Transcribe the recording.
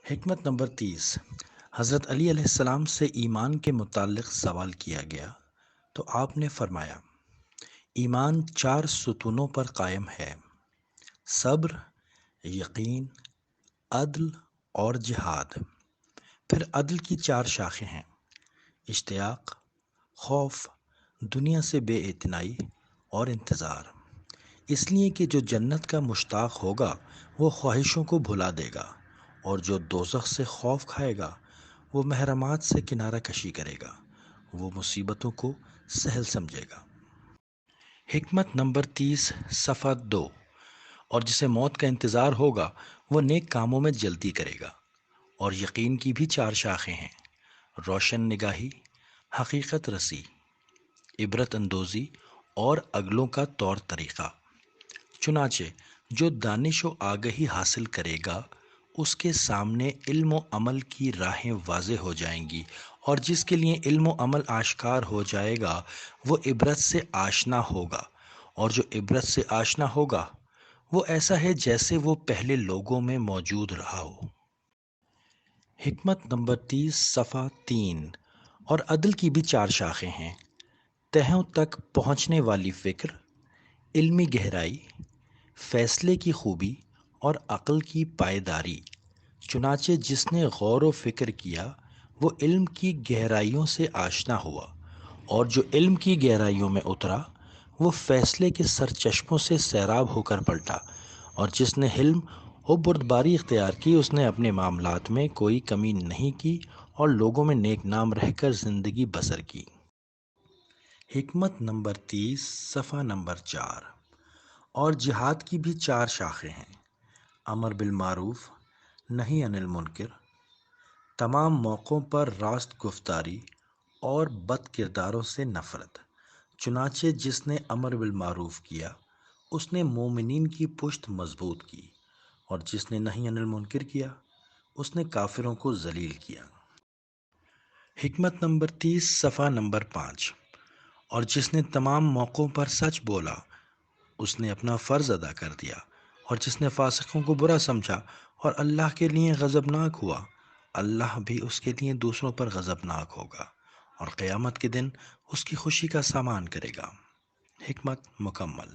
حکمت نمبر 30۔ حضرت علی علیہ السلام سے ایمان کے متعلق سوال کیا گیا تو آپ نے فرمایا، ایمان 4 ستونوں پر قائم ہے: صبر، یقین، عدل اور جہاد۔ پھر عدل کی 4 شاخیں ہیں: اشتیاق، خوف، دنیا سے بے اعتنائی اور انتظار۔ اس لیے کہ جو جنت کا مشتاق ہوگا وہ خواہشوں کو بھلا دے گا، اور جو دوزخ سے خوف کھائے گا وہ محرمات سے کنارہ کشی کرے گا، وہ مصیبتوں کو سہل سمجھے گا۔ حکمت نمبر 30، صفحہ 2۔ اور جسے موت کا انتظار ہوگا وہ نیک کاموں میں جلدی کرے گا۔ اور یقین کی بھی 4 شاخیں ہیں: روشن نگاہی، حقیقت رسی، عبرت اندوزی اور اگلوں کا طور طریقہ۔ چنانچہ جو دانش و آگہی حاصل کرے گا اس کے سامنے علم و عمل کی راہیں واضح ہو جائیں گی، اور جس کے لیے علم و عمل آشکار ہو جائے گا وہ عبرت سے آشنا ہوگا، اور جو عبرت سے آشنا ہوگا وہ ایسا ہے جیسے وہ پہلے لوگوں میں موجود رہا ہو۔ حکمت نمبر 30، صفحہ 3۔ اور عدل کی بھی 4 شاخیں ہیں: تہوں تک پہنچنے والی فکر، علمی گہرائی، فیصلے کی خوبی اور عقل کی پائیداری۔ چنانچہ جس نے غور و فکر کیا وہ علم کی گہرائیوں سے آشنا ہوا، اور جو علم کی گہرائیوں میں اترا وہ فیصلے کے سرچشموں سے سیراب ہو کر پلٹا، اور جس نے حلم و بردباری اختیار کی اس نے اپنے معاملات میں کوئی کمی نہیں کی اور لوگوں میں نیک نام رہ کر زندگی بسر کی۔ حکمت نمبر 30، صفحہ نمبر 4۔ اور جہاد کی بھی 4 شاخیں ہیں: امر بالمعروف، نہی عن المنکر، تمام موقعوں پر راست گفتاری اور بد کرداروں سے نفرت۔ چنانچہ جس نے امر بالمعروف کیا اس نے مومنین کی پشت مضبوط کی، اور جس نے نہی عن المنکر کیا اس نے کافروں کو ذلیل کیا۔ حکمت نمبر 30، صفحہ نمبر 5۔ اور جس نے تمام موقعوں پر سچ بولا اس نے اپنا فرض ادا کر دیا، اور جس نے فاسقوں کو برا سمجھا اور اللہ کے لیے غضبناک ہوا اللہ بھی اس کے لیے دوسروں پر غضبناک ہوگا، اور قیامت کے دن اس کی خوشی کا سامان کرے گا۔ حکمت مکمل۔